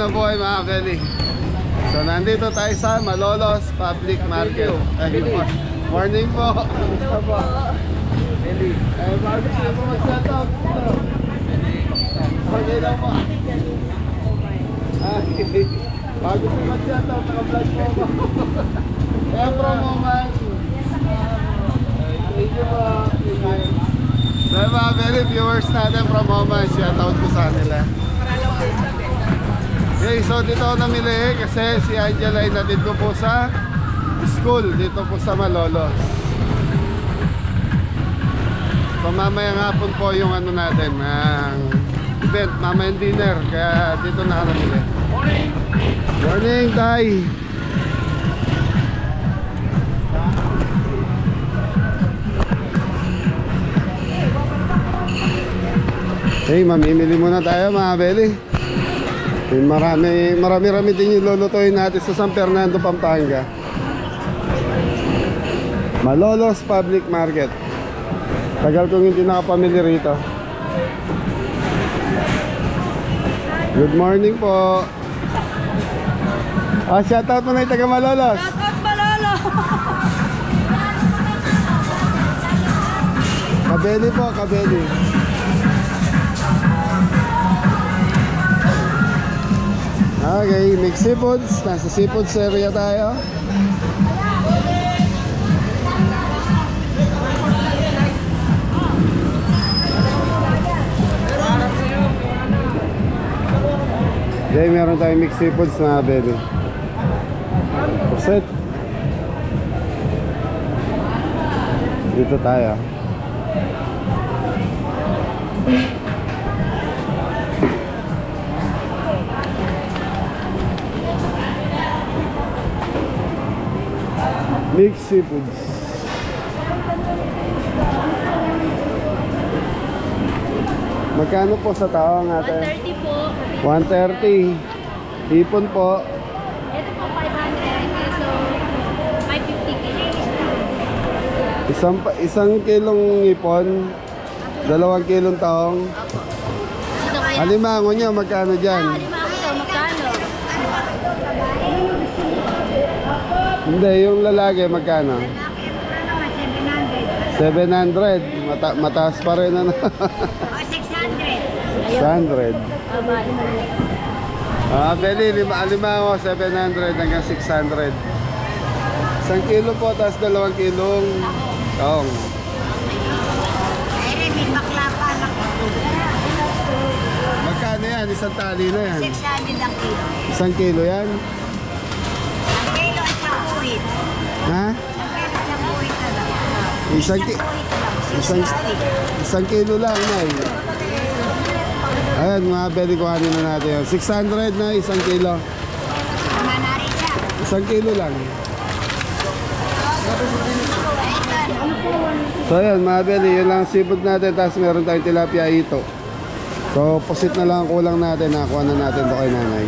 ng buhay mga Beli. So nandito tayo sa Malolos Public Market. Morning po. Bago siya po mag-set up. Okay lang po. Bago siya mag-set up, naka-vlog po ako. Kaya promo man. Thank you po. So mga Beli, viewers natin from Oman, shoutout ko sa nila. Okay, so dito ako namili kasi si Angela ay natid ko po sa school dito po sa Malolos. So mamayang hapon po yung ano natin, event, mamayang dinner, kaya dito na ako namili. Morning, Tay! Hey, mamimili muna tayo mga Beli. Marami din yung lulutuin natin sa San Fernando, Pampanga. Malolos Public Market. Tagal kong hindi nakapamili rito. Good morning po. Shoutout mo na yung taga Malolos. Shoutout Malolo. Kabeli po, kabeli. Okay, mixed seafoods. Nasa seafoods area tayo. Okay, meron tayong mixed seafoods na baby. Puset. Dito tayo. Mixed seafoods. Magkano po sa tao ang atin? 130 po. 130. Ipon po. Ito po 500. Ito 550. Isang kilong ipon, 2 kilong taong. Ito kaya. Alimango nyo, magkano dyan? Alimango ito, magkano? Hindi, yung lalaki, magkano? 700. Mataas pa rin ano? 600. Beli, alimango 700 hanggang 600. 1 kilo po, tapos 2 kilong taong. Magkano yan? Isang tali na yan. 600 ang kilo. 1 kilo yan? Ang kilo ay sakuit. Ha? Ang kilo Isang kilo lang na eh. Ayan, mga beli ko na natin yun. 600 na 1 kilo. 1 kilo lang. So ayan, mga beli, yun lang seafood natin. Tapos meron tayong tilapia ito. So posit na lang ang kulang natin. Nakuha na natin ito kay nanay.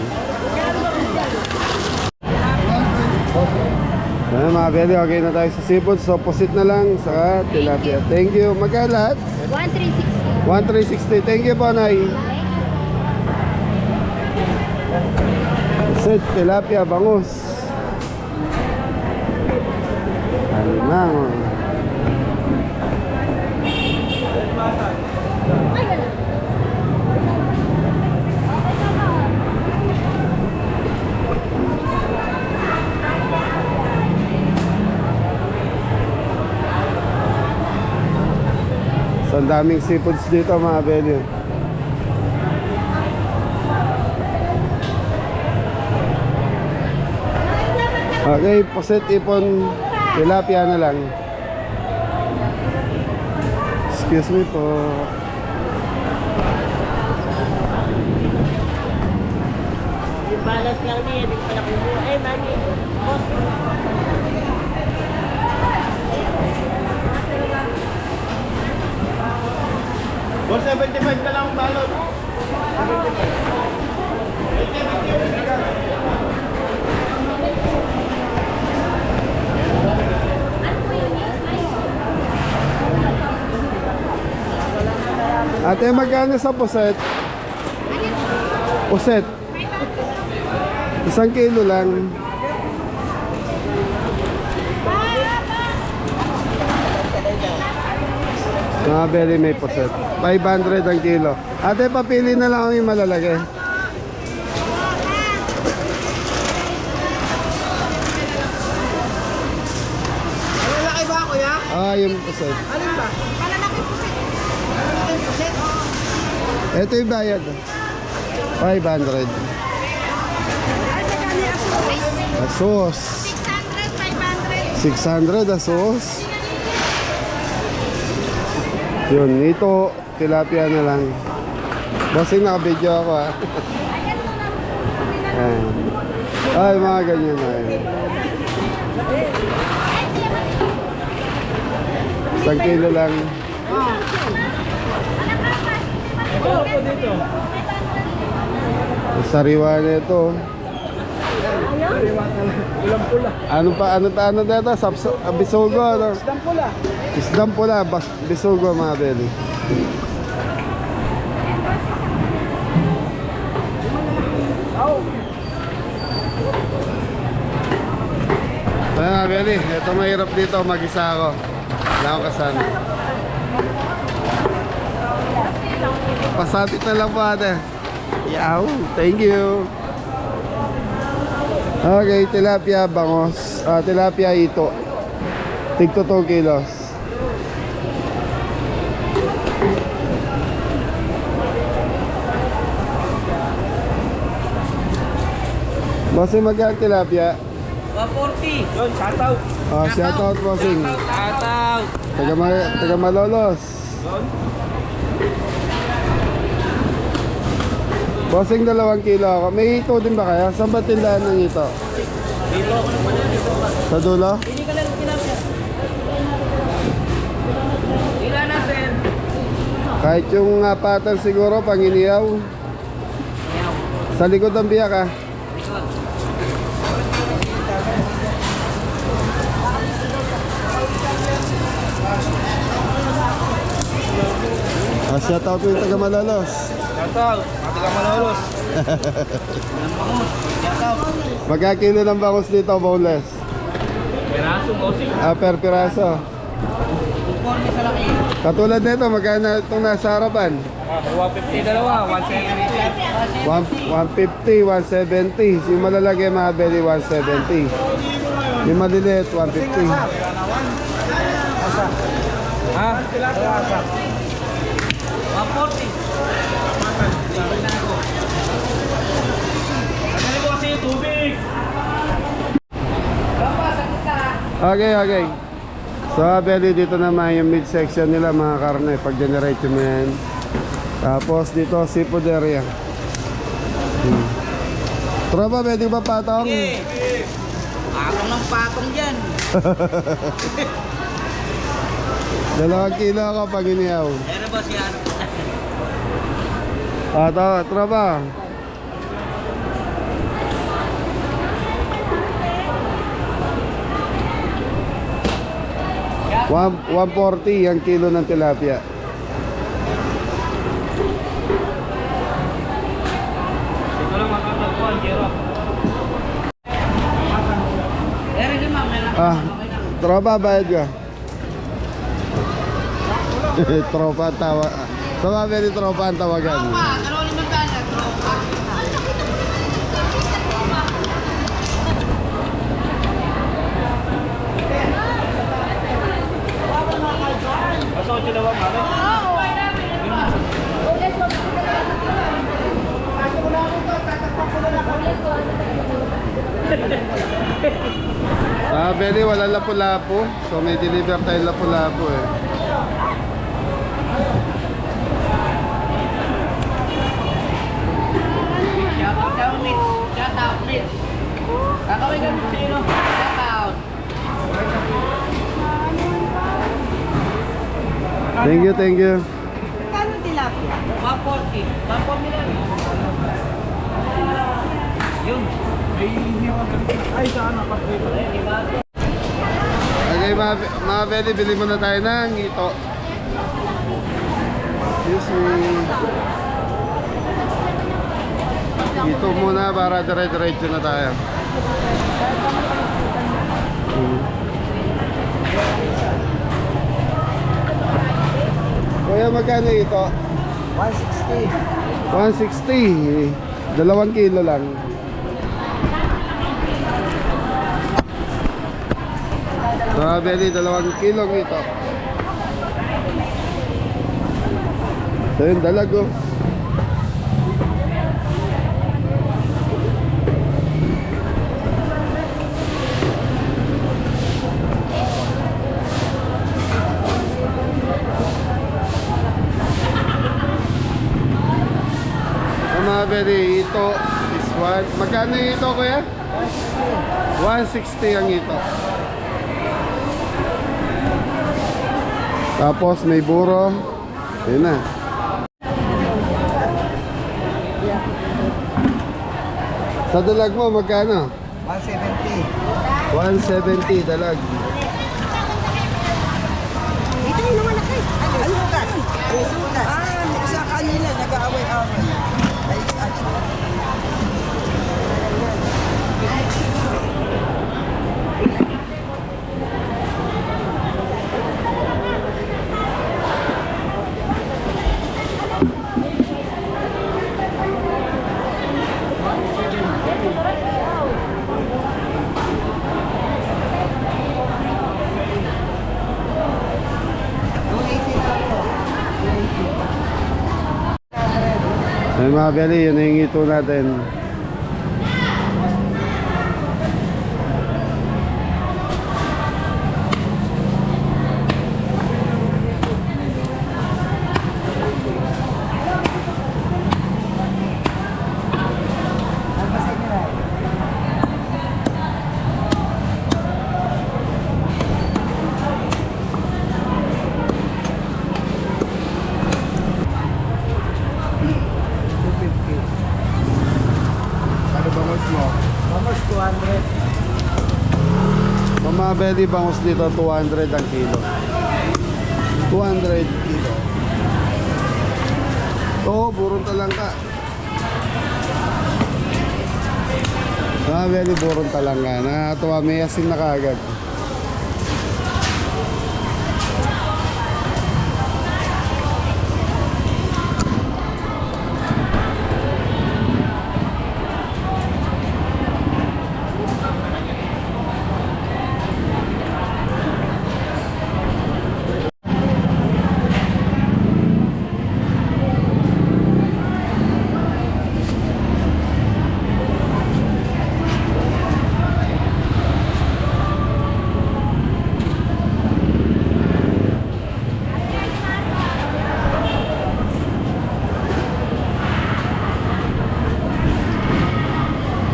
Ayan, mga beli, okay na tayo sa seafood. So posit na lang sa tilapia. Thank you. Magkano lahat? 1360. 1360. Thank you po, Nay. Posit, tilapia, bangus. Alimango. So, ang daming seafoods dito mga beli. Okay, poset, ipon, tilapia na lang. Excuse me po. Balas lang niya, hindi pala kumuha. Ay, mami. 475 na lang ang balot. Ate, magkano sa puset? Puset? Isang kilo lang. Mga belly may puset. 500 ang kilo. Ate, papili na lang ako yung malalaki. Malalaki ba, kuya? Ah, yung puset. Alin ba? Malalaki puset. Malalaki puset. Ito yung bayad. 500. Asos. 600 asos. Yun, ito tilapia na lang. Bossing, naka-video ako ha. Ayan. Ay, mga ganyan na. Isang kilo lang. Sariwa na ito. Ano dito? Bisugo, ano? Isdang pula. Isdang pula, bisugo mga belly. Ayan mga belly, ito mahirap dito, mag-isa ako. Wala akong kasama. Pasapit na lang po ate. Yaw, thank you. Okay, tilapia bangos. Tilapia ito. Tigto 2 kilos. Bossing, magkano tilapia? 140. Yun, shoutout. Shoutout bossing. Shoutout. Taga Malolos. Bossing, 2 kilo ako. May ito din ba kaya? Saan ba tindahan ng ito? Dito. Sa dulo? Hindi ka lang kinapya. Ila na, sir. Kahit yung patan siguro, panginiyaw. Sa likod ng biyak ha. Shoutout yung taga Malolos. Shoutout. Mataga Malolos. Shoutout. Magkakilo ng bangus dito, boneless? Peraso, bossing. Per piraso. Conforme sa laki. Katulad nito, magkano itong nasa harapan? 150 dalawa, 170. 150, 170. Yung malalaki mga belly, 170. Yung maliliit, 150. Ha? 140. Ano ko kasi yung tubig? Okay. So, belly, dito naman yung midsection nila, mga karne. Pag generate mo yan. Tapos, dito, seafood area. Tropa, pwede ba patong? Patong ng patong dyan. 2 kilo ako pag iniyaw. Pero boss yan. Tropa. $140 ang kilo ng tilapia. Ito lang makakagpuan, Jero. Eri din ma'am, Tropa, bayad ka. Tropa ang tawa. Tropa, very tropa ang tawagan. Pasok ko daw ma'am. Belly, wala lapu-lapu. So may deliver tayo lapu-lapu eh. Shoutout, Mitch. Kakawin ka mo sino? Shoutout. Thank you. Kano tilapia? 140. 140 lang. Yun. Ay, saan na? Okay, mga belly, bili muna tayo ng ito. Excuse me. ito muna para dire-diretso na tayo. Kuya, magkano ito? 160. 160. 2 kilo lang. Strawberry, 2 kilo ito. So yung dalag oh. Strawberry, ito is what? Magkano yung ito kuya? 160 ang ito. Tapos may buro. Ayun na. Sa dalag mo, magkano? 170. 170 dalag. Ito yung naman na kayo. Ano sugat? Ano sugat? Sa kanila, nag-aaway-aaway. Ay, Ay mga beli, yun yung ito natin. Ano bangos mo? Almost 200. Mga beli, bangos dito 200 ang kilo. 200 kilo. Oo, burong talangka. Mga beli, burong talangka. Nakakatuwa, may asin na kaagad.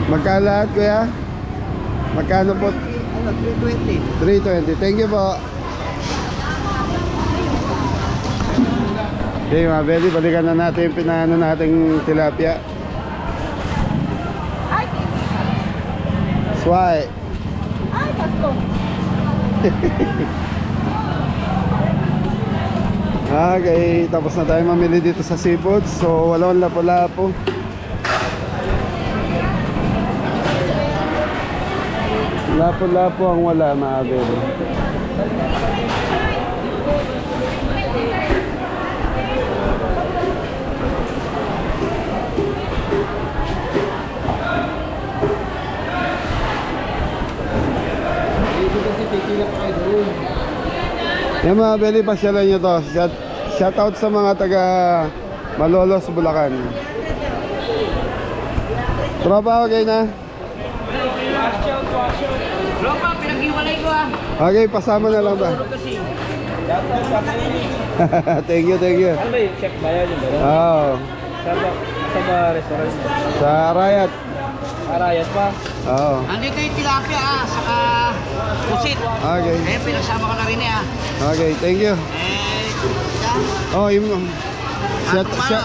Magkano lahat kuya? Magkano po? Ano, 320. 320. Thank you po. Okay mga beli, balikan na natin yung pinaano nating tilapia. Swai. Ay, pasto. Okay, tapos na tayo mamili dito sa seafood. So walang lapo-lapo. Lapo-lapo ang wala mga beli. Yung mga beli, pasyalan nyo to. Shout out sa mga taga Malolos, Bulacan. Tropa, okay na? Lopa, pinag-iwalay ko ah. Okay, pasama na lang ba? Kasi. Thank you, thank you. Ano ba yung chef ba yan? Oo. Sa ba restaurant? Sa Arayat. Arayat pa? Oo. Andito yung tilapia ah, saka pusit. Okay. Eh, pinagsama ko na rin eh ah. Okay, thank you. Eh, Oh, yung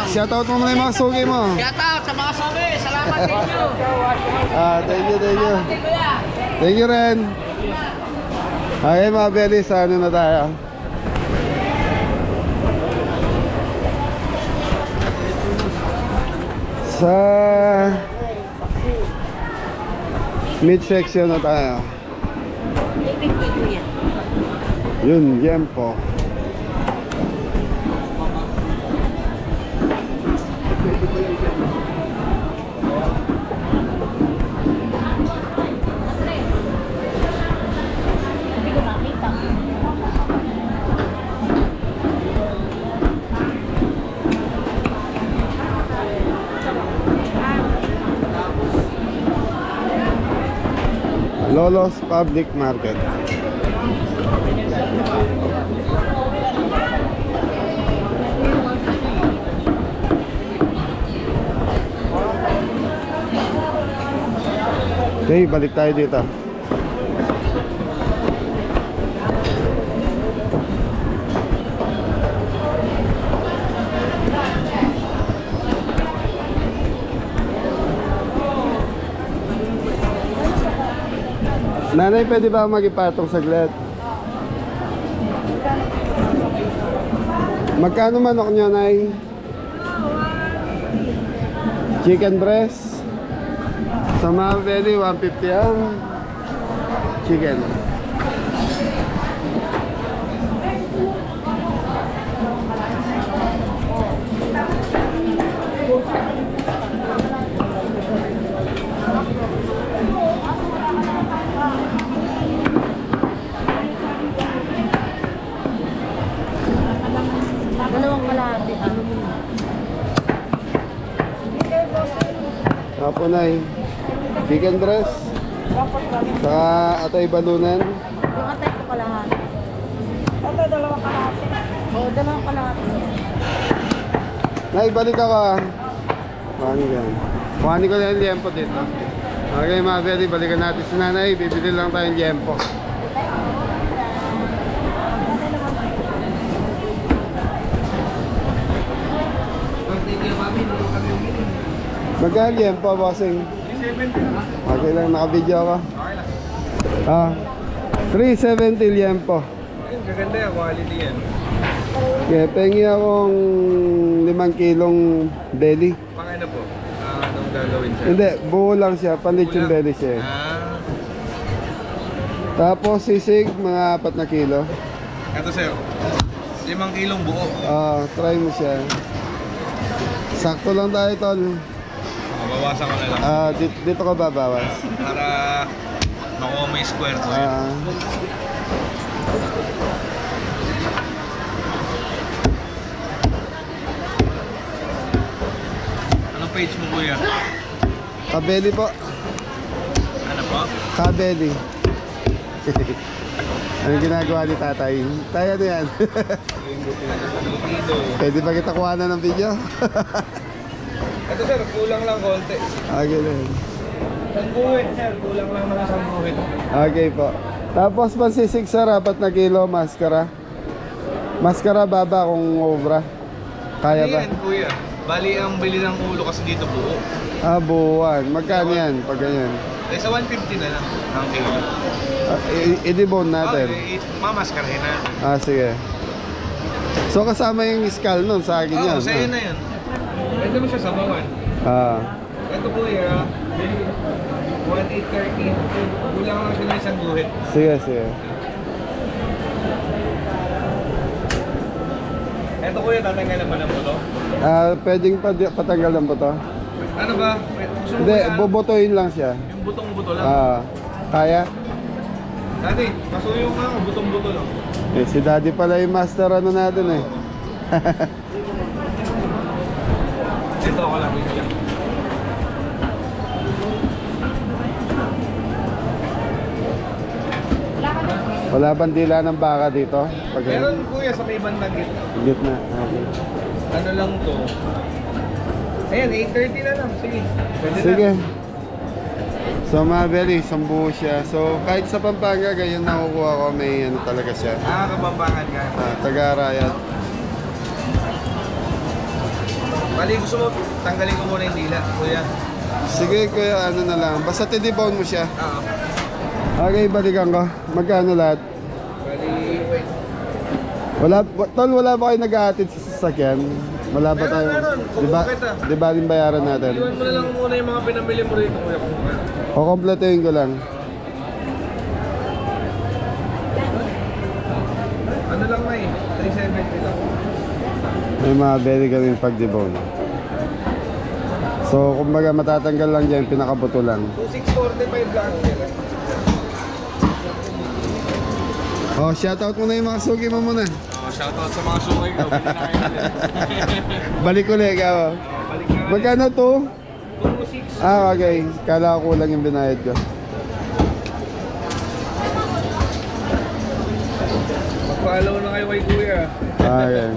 shout out mo muna yung mga sugi mo. shout out sa mga sobe. Salamat, thank you. Thank you, thank you. Thank you. Thank you rin. Okay mga beli, sa ano na tayo? Sa Mid-section na tayo. Yun, yempo. Hindi ko makita. Lolo's Public Market. Okay, balik tayo dito. Nanay, pwede ba mag-ipatong saglit? Magkano manok nyo, Nay? Chicken breast? Sa mga belly, 150 ang chicken. Dalawang kalahati. Apo, Nay. Chicken breast? Sa atay balunan? Yung atay ko kalahati. Ito, dalawang kalahati. Oo, dalawang kalahati. Nay, balik ako ah. Kuhanin ko yan. Kuhanin ko na yung liempo dito. Okay mga belly, balikan natin si Nanay. Bibili lang tayong liempo. Magkano liempo, bossing? 370 okay lang, naka-video ako. Ah, 370 liempo. Gaganda yan, quality yan. Kaya pengi akong 5 kilong belly. Pang ano po? Anong gagawin siya? Hindi, buo lang siya, panlit yung Buo lang. belly siya. Ah, Tapos sisig, mga 4 na kilo. eto sa'yo. 5 kilong buo. Try mo siya. Sakto lang tayo, tol. Bawasan ko na lang. Dito ka babawas. Para makuha may square ko. Anong page mo kuya? Kabeli po. Ano po? Kabeli. Anong ginagawa ni tatay? Tayo ano yan? Dito. Pwede ba kita kuha na ng video? Ito sir, kulang lang konti. Okay lang. Ang buhit sir, kulang lang mga isang buhit. Okay po. Tapos pansisig sir, 4 na kilo, maskara. Maskara baba kung obra. Kaya ba? Yan kuya. Bali ang bili ng ulo kasi dito buo. Buwan. Magkano yan pag ganyan? Eh sa 150 na lang ang kilo. I-debone natin. Okay, mamaskarahin na. Sige. So kasama yung skull nun sa akin yan. Oo, sa'yo na yan. Pwede mo siya sabawan. Ito kuya, 1,830. Kulang lang siya ng isang guhit. Sige, sige. Ito kuya, tatanggalan pa ng buto. Pwedeng patanggal ng buto? Ano ba? Gusto mo Hindi, kuya, bubutuin lang siya. yung butong-buto lang. Kaya? Dati, pasuyo nga ako, butong-buto lang. Si daddy pala yung master ano natin eh. Ito ako lang. Wala bang dila ng baka dito? Pag Meron kuya sa may bandang gitna. gitna. Okay. Ano lang to? Ayan, 830 na lang. Sige. Pwede Sige. na. So mga belly, sambuho siya. So kahit sa Pampanga, ganyan nakukuha ko, may ano talaga siya. Kapampangan ka. Taga-Arayat. Bali, gusto mo, tanggalin ko muna yung dila, kuya. Sige kuya, ano na lang. Basta tinibone mo siya. Oo. Okay, balikan ko. Magkano lahat? Bali, wait. Wala ba kayo nag-aatid sa sasakyan? Wala ba tayo? Meron. Di ba din bayaran natin? Iwan mo na lang muna yung mga pinamili mo rito, kuya. O kompletuhin ko lang. Ano lang may? 370 lang. May mga belly kaming pag-debone. So, kumbaga matatanggal lang dyan, pinakabuto lang. 2645 lang. Oh, shoutout mo na yung mga sugi mo muna. Shoutout sa mga sungay ko. Bili na kayo natin. Balik ulit ka. Balik na kayo. Magkano to? 26. Ah, okay. Kala ko kulang yung binayad ko. Mag-follow na kayo kay kuya. Okay.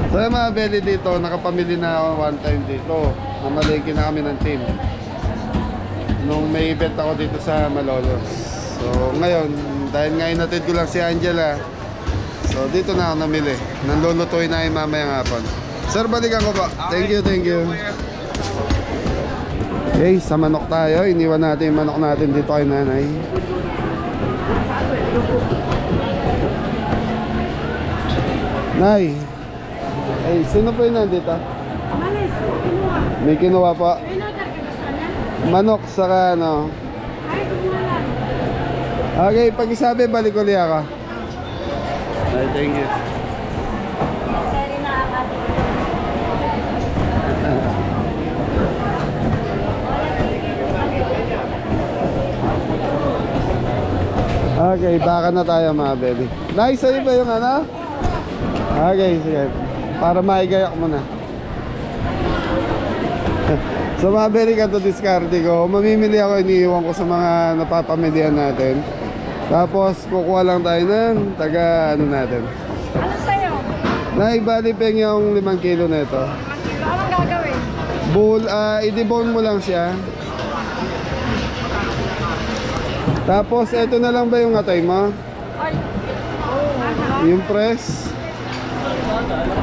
So yung mga belly dito, nakapamili na ako one time dito. Namaliki na kami ng team. Nung may event ako dito sa Malolos. So ngayon, dahil ngayon natid ko lang si Angela. So dito na ako namili. Nanlulutuin na yung mamayang hapon. Sir, balikan ko ba? Thank you, thank you. Okay, sa manok tayo. Iniwan natin yung manok natin dito kay nanay. Nay, ay, sino po yun nandito? Malis, kinuha. May kinuha po. May notar ka gusto niya? Manok saka ano. Ay, kumuha lang. Okay, pag isabi, balik ulit ako. Ay, thank you. Sorry na akati. Okay, baka na tayo mga baby. Nice, sa'yo ba yung ano? Okay, sige. Para maigayak mo na. So mga baby, kanto diskarte ko. Mamimili ako, iniiwan ko sa mga napapamilihan natin. Tapos kukuha lang tayo ng taga ano natin. Ano sa'yo? Naibali peng yung 5 kilo na ito. Anong gagawin? I-debone mo lang siya. Tapos ito na lang ba yung atay mo? Ay. Yung press?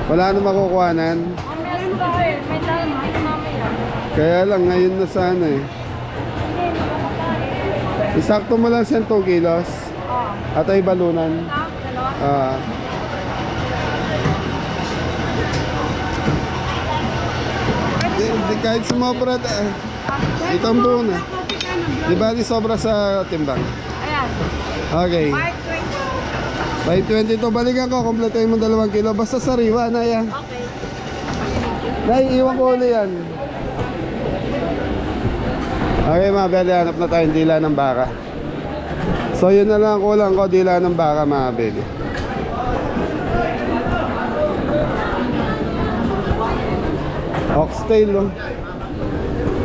Wala na makukuhanan. Ang meron ba eh? May dahil mamaya. Kaya lang ngayon na sana eh. Hindi, makakatayin. Isakto mo lang siyang 2 kilos. Oh. Atay balunan. Tak, dalawa. Kahit sumobra, itong buo na. Di ba di sobra sa timbang? Ayan. Okay. 520 to. Balikan ko, kompletuhin mo 2 kilo. Basta sariwa na yan. Okay. Naiiwan ko ulit yan. Okay mga beli, hanap na tayong dila ng baka. So yun na lang kulang ko, dila ng baka mga beli. Oxtail oh.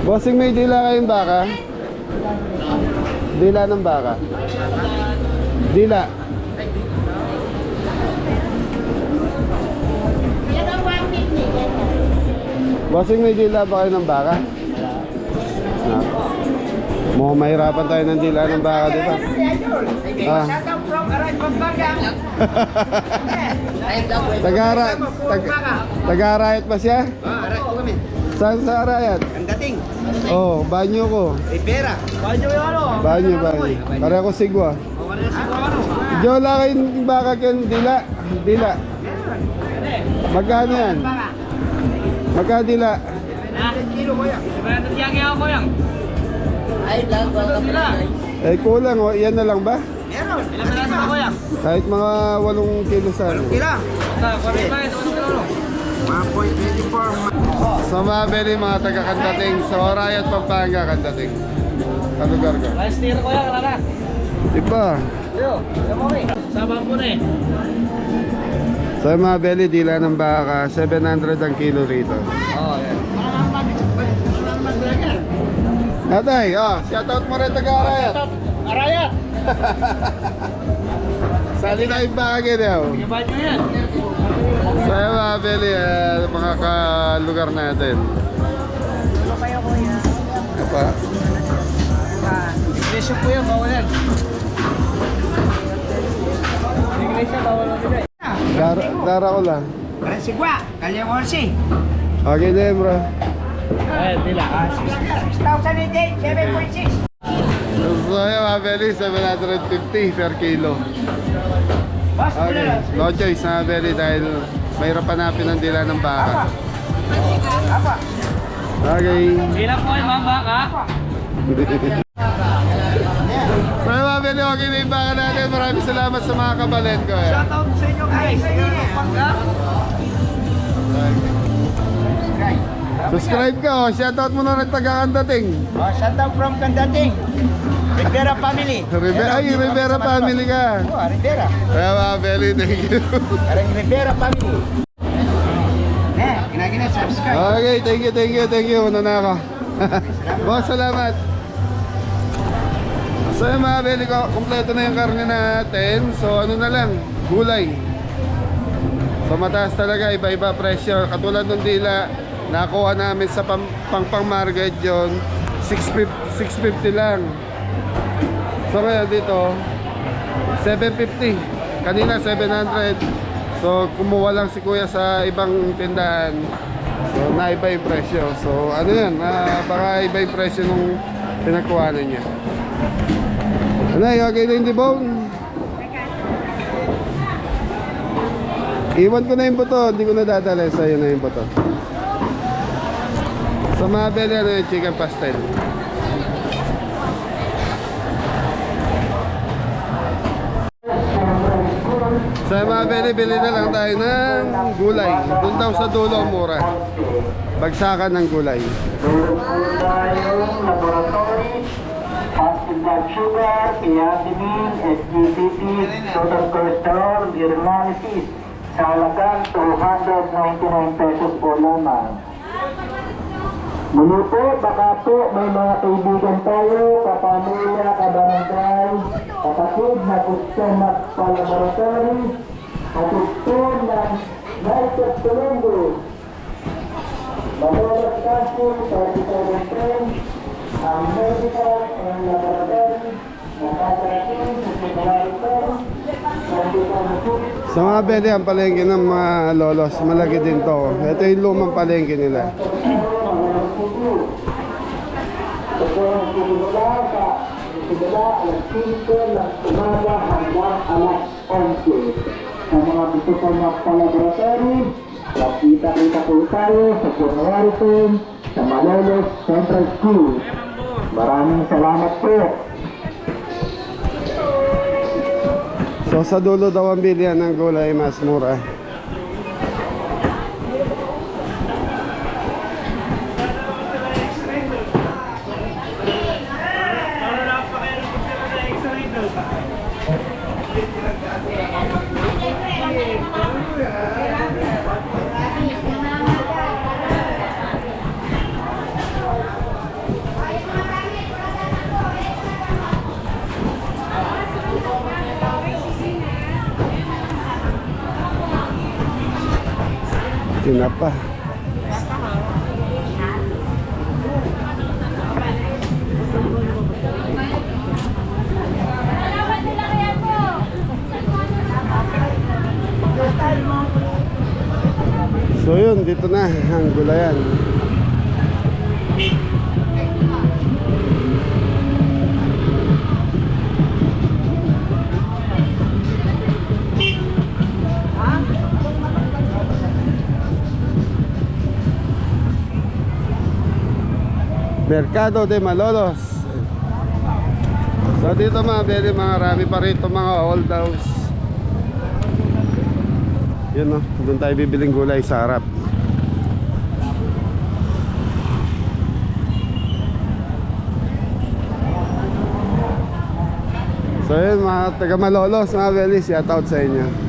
Bossing, may dila kayong baka? Dila ng baka. Dila. Bossing, may dila ba kayo ng baka? Mukhang mahirapan tayo ng dila ng baka, di ba? Ah. Taga-arayat ba siya? Saan sa arayat? Ang dating. Oh, banyo ko. Rivera. Banyo yung ano? Banyo. Pareho ko sigwa. Diyo lang kayong baka kayong dila. Dila. Magkano yan? Magkano dila? Eh kulang oh, yan na lang ba? Meron. Ilang piraso ba kuya? Kahit mga 8 kilo sana. Ilang? 1.24. Sa mga beli, mga taga-Kandating, sa Orayat, Pampanga, Kandating. Kalugar ko. Last year ko yan, Rana. Diba? Yo, sabang po na eh. Sa mga beli, dila ng baka, 700 ang kilo rito. Oo, yan. Natay, shoutout mo rin taga-Orayat. Arayat! Sali na yung baka ganyan. Iba nyo yan. Sa mga beli, mga kalugar natin. Ano kayo kuya? Ano pa? Iglesia po yan, bawal yan. Iglesia, bawal lang nila eh. Dara ko lang. Sigwa. Kalyang Orsi. Okay din bro. Ayan, nila. 6,000 7.6. So yung mga beli, 750 per kilo. Boss, Okay, no choice mga beli dahil Mahirap hanapin ang dila ng baka. Okay. Ilan po yung mga baka? So mga beli, okay na yung baka natin. Maraming salamat sa mga kabalen ko. Shoutout sa inyo guys. Subscribe ka, oh. Shoutout mo na rin taga-Kandating. Oh, shout out from Kandating. Rivera family. Rivera family ka. Oh, Rivera. Kaya mga beli, thank you. Parang Rivera family. Ginagina, subscribe. Okay, thank you. Una na ako. Boss, salamat. So yung mga beli ko, kompleto na yung karne natin. So ano na lang, gulay. So mataas talaga, iba-iba presyo. Katulad ng dila, nakuha namin sa pang market yun, 650 lang. So ngayon dito, 750. Kanina 700. So kumuha lang si kuya sa ibang tindahan. So naiba yung presyo. So ano yan, baka iba yung presyo nung pinagkuhanan niya. Ano, okay na yung dibong? Iwan ko na yung buto, hindi ko na dadala. Sa'yo na yung buto. So mga beli, ano yung chicken pastel. So mga beli, bili na lang tayo ng gulay. Doon daw sa dulo, mura. Bagsakan ng gulay. Fasting blood sugar, creatinine, SGPT, total cholesterol, urinalysis, sa halagang 299 pesos po lamang. Muli po, baka po may mga kaibigan tayo, kapamilya, kabarangay, kapatid na gusto magpalaboratory, hatid po ng Night of Columbus. Malolos kasi, 37 friends, ang medical and laboratory, nakakarating sa February 10, Sa mga beli, ang palengke ng mga lolos, malaki din to. Ito yung lumang palengke nila. Simula alas 5 ng umaga hanggang alas 11. Sa mga gusto po magpa-laboratory, kita-kita po tayo sa January 10 sa Malolos Central School. Maraming salamat po. So sa dulo daw ang bilihan ng gulay mas mura. Tinapa. So yun, dito na ang gulayan. Mercado de Malolos. So dito mga beli, mga rami pa rito mga old house. Yun no, doon tayo bibiling gulay sa harap. So yun mga taga Malolos, mga beli, shout out sa inyo.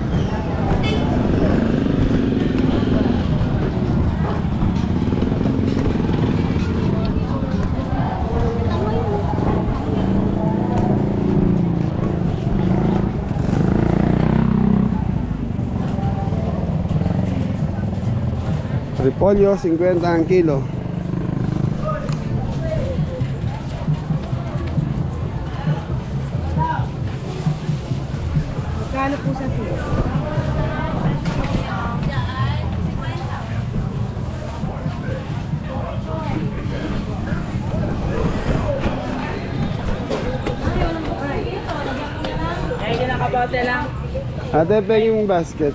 Repolyo, 50 ang kilo. Magkano po sa kilo? Ay, kinakabote lang. Ate, peng yung basket.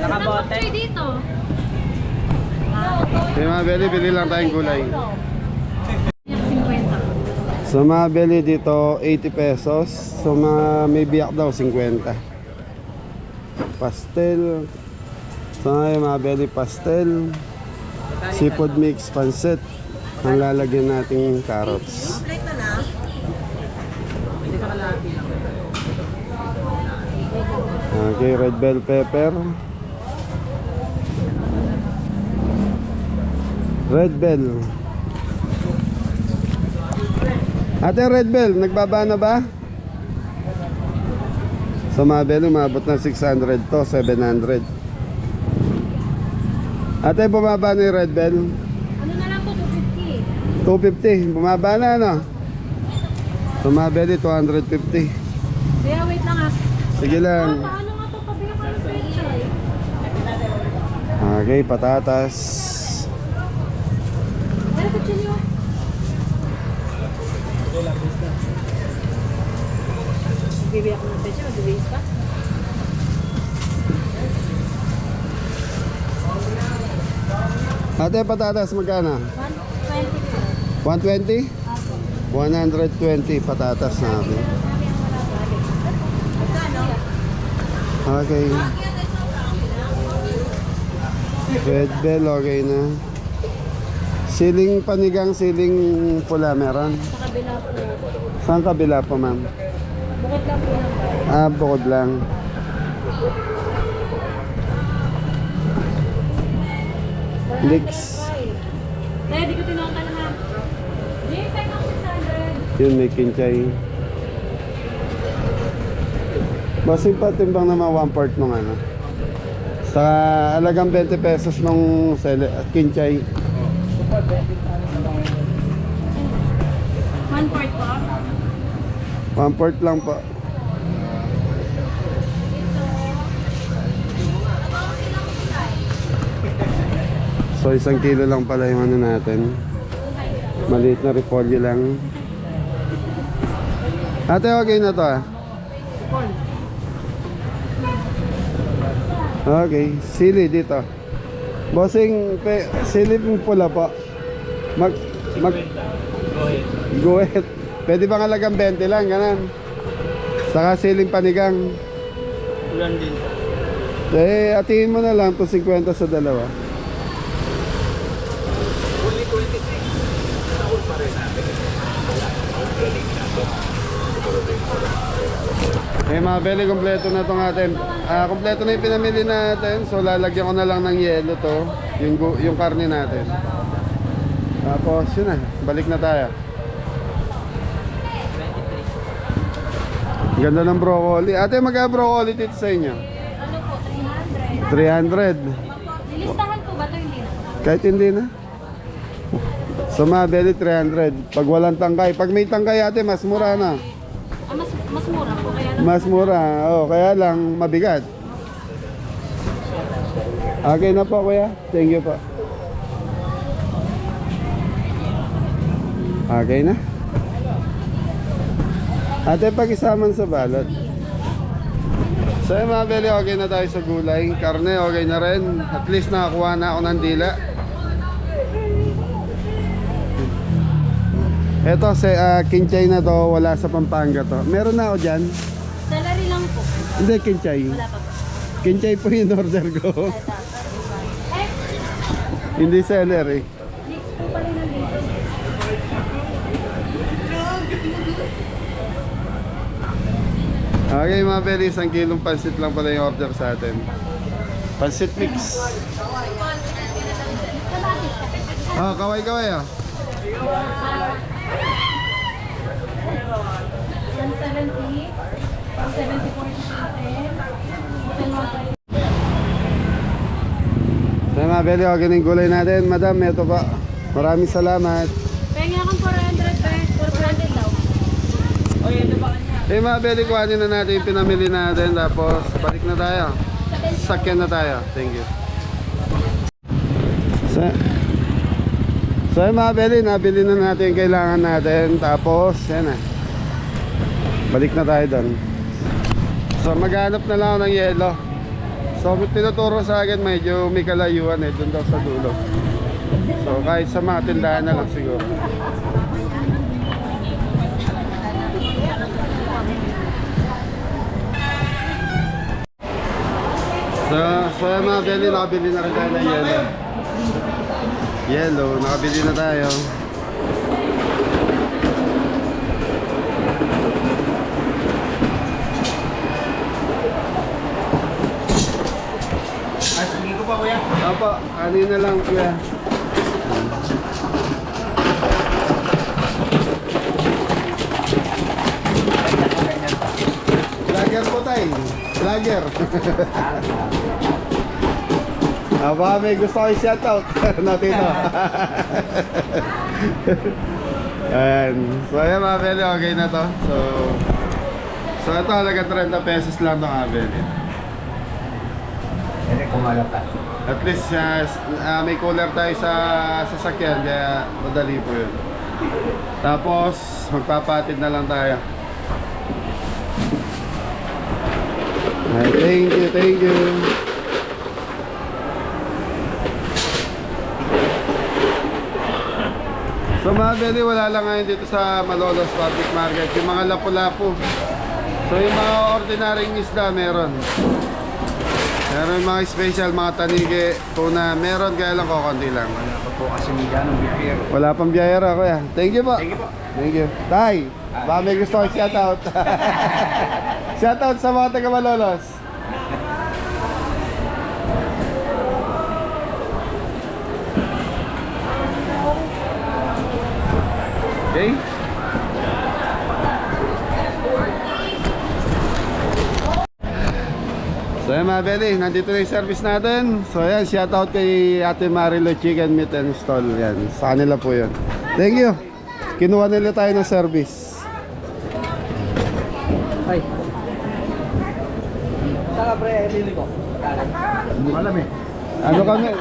Nakabote. dito. Kaya mga beli, bili lang tayong gulay. 50. Sa mga beli dito, 80 pesos. So mga may biyak daw, 50. Pastel. So ngayon mga beli, pastel. Seafood mix, pancit. Ang lalagyan nating carrots. Complete na na. Okay, red bell pepper. Red bell. Ate, red bell, nagbaba na ba? Sa mga bell, umabot na 600 to, 700. Ate, bumaba na yung red bell. Ano na lang po, 250. 250, bumaba na ano? Sa mga bell, 250. Kaya wait lang ah. Sige lang. Paano nga to? Pabiyak ka ng pechay. Okay, patatas. Ano ko chili? Bibiyak ko ng pechay, mag-waste pa. Ate, patatas magkano? 120 120? po. Apo. 120 patatas namin. Okay. Red bell, okay na. Siling panigang, siling pula meron. Sa kabila po. Saan kabila po, ma'am? Bukod lang po ng bahay. Ah, bukod lang. Leeks. Kaya di ko tinawag na. Jay, pay ng 600. Yun, may kinchay. Basig pa timbang naman 1/4 nung ano. Sa alagang 20 pesos nung kinchay. 1/4 po. 1/4 lang po. So 1 kilo lang pala yung ano natin. Maliit na repolyo lang. Ate, okay na to ah. Okay, sili dito. Bossing, sili pula po. Guhit. Pwede bang halagang 20 lang, ganun. Saka siling panigang. Ulan din. Eh, atiin mo na lang to 50 sa dalawa. Eh mga beli, kompleto na itong atin. Kompleto na yung pinamili natin. So lalagyan ko na lang ng yelo to. Yung karne natin. Tapos yun na, balik na tayo. Ganda ng broccoli. Ate, magka-broccoli dito sa inyo? Ano po, 300. 300. Lilistahan po ba ito hindi na? Kahit hindi na. So mga beli, 300. Pag walang tangkay. Pag may tangkay ate, mas mura na. Ah, mas mura po. Kaya lang. Mas mura. Oh, kaya lang mabigat. Okay na po kuya. Thank you po. Okay na. Ate, pag-isaman sa balot. So yung mga beli, okay na tayo sa gulay. Karne, okay na rin. At least nakakuha na ako ng dila. Eto, kinchay na to. Wala sa Pampanga to. Meron na ako dyan. Celery lang po. Hindi, kinchay. Wala pa po. Kinchay po yung order ko. Eh, Hindi seller eh. mix po pala ng dito. Okay mga beli, 1 kilong pansit lang pala yung order sa atin. Pansit mix. Ah, kaway-kaway ah. 170. 170 po yung chicken. So mga beli, okay na yung gulay natin. Madam, ito pa. Maraming salamat. Pengi akong 400 per 400 daw. Eh mga beli, kuhanin na natin yung pinamili natin. Tapos balik na tayo. Sakyan na tayo. Thank you. So yung mga beli, nabili na natin yung kailangan natin. Tapos, yan na. Balik na tayo doon. So maghanap na lang ako ng yelo. So tinuturo sa akin medyo may kalayuan eh, doon daw sa dulo. So kahit sa mga tindahan na lang siguro. So mga belly, nakabili na rin tayo ng yellow. Yellow, nakabili na tayo. Sige ko pa kuya. Opo, kanina lang kuya. Vlogger po tayo. Vlogger. Baka may gusto ko i-shoutout. Natin ito. Ayan. So ayan mga beli, okay na to. So ito halaga 30 pesos lang itong abeli. Hindi kumalat ka. At least may cooler tayo sa sasakyan kaya madali po yun. Tapos magpapatid na lang tayo. Ay, thank you. So mga beli, wala lang ngayon dito sa Malolos Public Market. Yung mga lapu-lapu. So yung mga ordinaryong isda meron. Meron yung mga special, mga tanige, tuna, meron kaya lang kokonti lang. Wala pa po kasi may ganong biyahero. Wala pang biyahero kuya. Thank you po. Thank you po. Thank you. Tay, baka may gusto ko shoutout. Shoutout sa mga taga Malolos. Okay. So yan mga belly, nandito na yung service natin. So yan, shoutout kay Ate Marilo Chicken Meat and Stall. Yan, sa kanila po yun. Thank you. Kinuha nila tayo ng service. Ay. Saka pre, lili ko. Alam eh. Ano kami?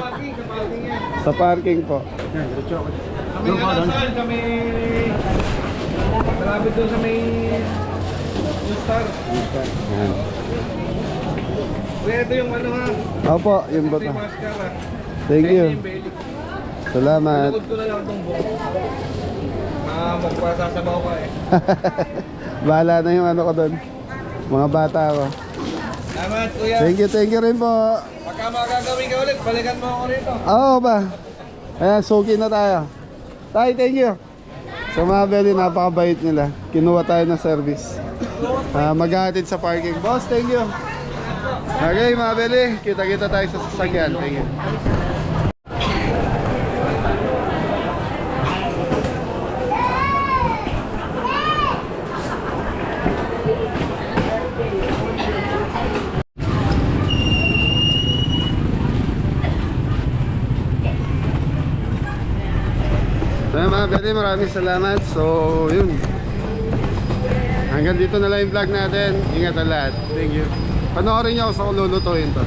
Sa parking po. Kami nga saan kami. Malapit doon sa may Star. Yan. Kuya, ito yung ano ha. Opo, yung Ito bata. yung mascara. Thank you. Ito yung belly. Salamat. Tulog ko na lang itong buhok. Magpasasabaw ka eh. Bahala na yung ano ko doon. Mga bata ko. Salamat kuya. Thank you rin po. Pagka makagawin ka ulit, balikan mo ako rito. Oo ba? Ayan, suki na tayo. Tay, thank you. Sa mga belly, napakabait nila. Kinuha tayo ng service. Maghahatid sa parking. Boss, thank you. Okay, mga belly, kita-kita tayo sa sasakyan. Thank you. So mga belly, maraming salamat. So yun, hanggang dito na lang yung vlog natin. Ingat ang lahat. Thank you. Panoorin nyo ako sa kung lulutuin to.